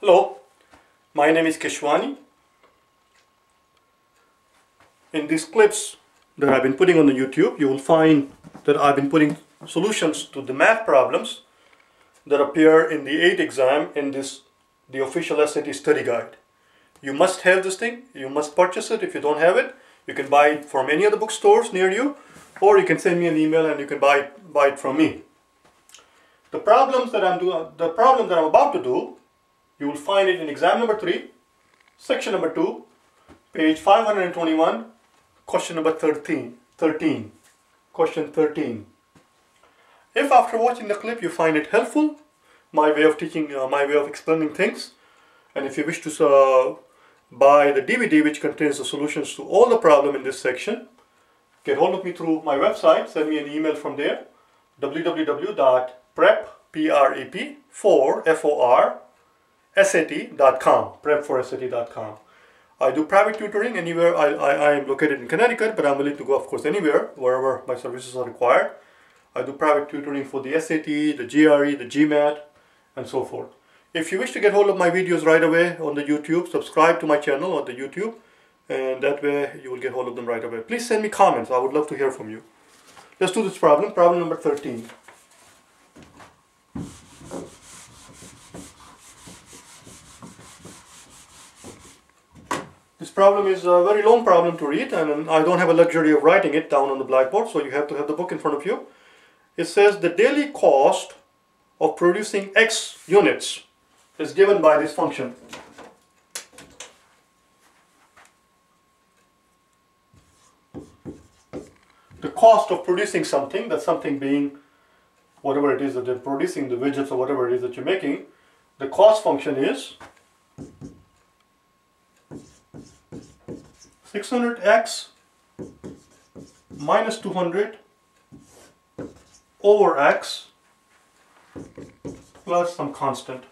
Hello, my name is Keshwani. In these clips that I've been putting on the YouTube, you will find that I've been putting solutions to the math problems that appear in the 8th exam in the official SAT study guide. You must have this thing, you must purchase it. If you don't have it, you can buy it from any of the bookstores near you, or you can send me an email and you can buy it from me. The problem that I'm about to do, you will find it in exam number 3, section number 2, page 521, question number 13. Question 13. If after watching the clip you find it helpful, my way of teaching, my way of explaining things, and if you wish to buy the DVD which contains the solutions to all the problem in this section, get hold of me through my website, send me an email from there, prep4SAT.com. I do private tutoring anywhere. I am located in Connecticut, but I'm willing to go, of course, anywhere, wherever my services are required. I do private tutoring for the SAT, the GRE, the GMAT, and so forth. If you wish to get hold of my videos right away on the YouTube, subscribe to my channel on the YouTube, and that way you will get hold of them right away. Please send me comments. I would love to hear from you. Let's do this problem, problem number 13. This problem is a very long problem to read, and I don't have a luxury of writing it down on the blackboard, so you have to have the book in front of you. It says the daily cost of producing X units is given by this function. The cost of producing something, that something being whatever it is that they're producing, the widgets or whatever it is that you're making, the cost function is 600x minus 200 over x plus some constant.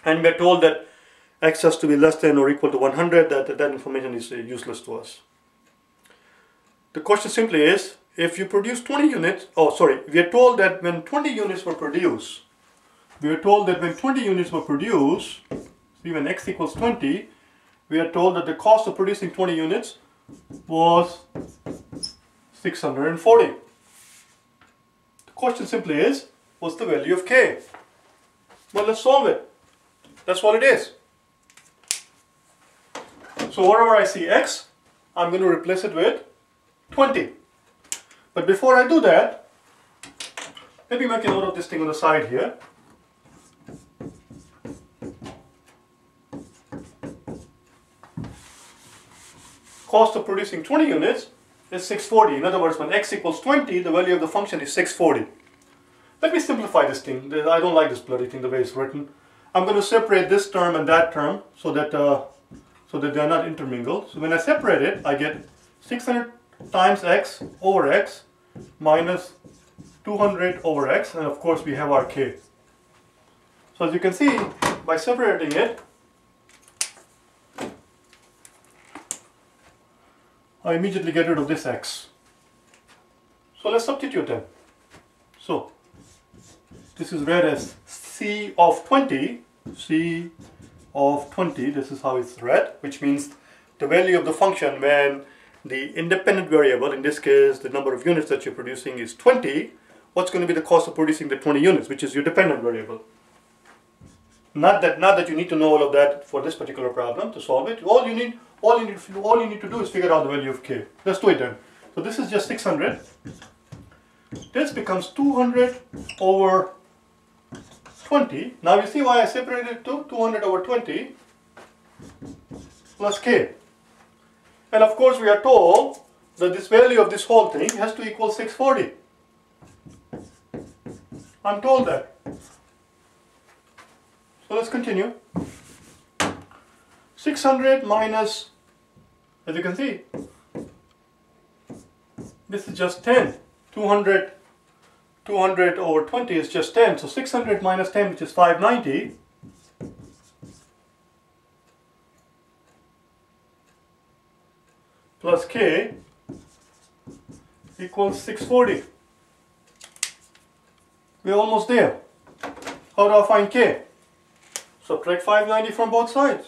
And we're told that x has to be less than or equal to 100. That information is useless to us. The question simply is, if you produce 20 units, we are told that when 20 units were produced, see, when x equals 20, we are told that the cost of producing 20 units was 640. The question simply is, what's the value of k? Well, let's solve it. That's what it is. So wherever I see x, I'm going to replace it with 20. But before I do that, let me make a note of this thing on the side here. Cost of producing 20 units is 640. In other words, when x equals 20, the value of the function is 640. Let me simplify this thing. I don't like this bloody thing the way it's written. I'm going to separate this term and that term so that they are not intermingled. So when I separate it, I get 600 times x over x minus 200 over x, and of course we have our k. So as you can see, by separating it, I immediately get rid of this x. So let's substitute them. So this is read as c of 20, this is how it's read, which means the value of the function when the independent variable, in this case the number of units that you're producing, is 20, what's going to be the cost of producing the 20 units, which is your dependent variable. Not that you need to know all of that for this particular problem to solve it. All you need to do is figure out the value of k. Let's do it then. So this is just 600. This becomes 200 over 20. Now you see why I separated it to 200 over 20 plus k. And of course we are told that this value of this whole thing has to equal 640. I'm told that. So let's continue. 600 minus, as you can see, this is just 10. 200 over 20 is just 10. So 600 minus 10, which is 590. Plus k equals 640. We're almost there. How do I find k? Subtract 590 from both sides.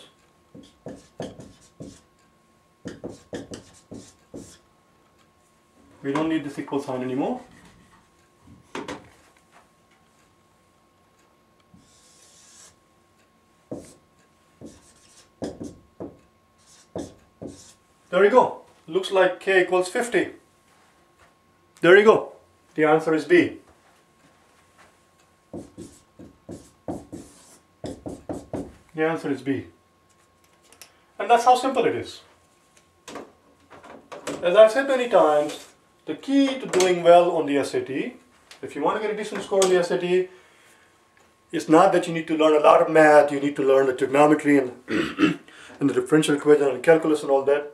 We don't need this equal sign anymore. There you go. Looks like k equals 50. There you go. The answer is B. The answer is B. And that's how simple it is. As I've said many times, the key to doing well on the SAT, if you want to get a decent score on the SAT, is not that you need to learn a lot of math, you need to learn the trigonometry and, and the differential equation and calculus and all that.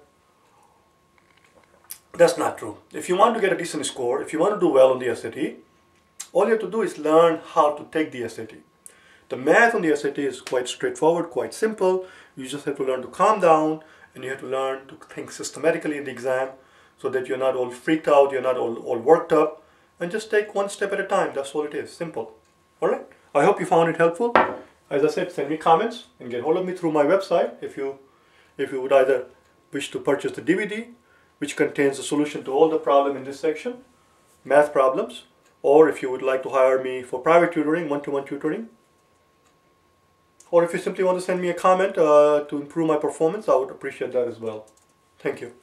That's not true. If you want to get a decent score, if you want to do well on the SAT, all you have to do is learn how to take the SAT. The math on the SAT is quite straightforward, quite simple. You just have to learn to calm down and you have to learn to think systematically in the exam so that you're not all freaked out, you're not all worked up, and just take one step at a time. That's all it is. Simple. Alright? I hope you found it helpful. As I said, send me comments and get hold of me through my website if you would either wish to purchase the DVD, which contains a solution to all the problem in this section, math problems, or if you would like to hire me for private tutoring, one-to-one tutoring, or if you simply want to send me a comment to improve my performance, I would appreciate that as well. Thank you.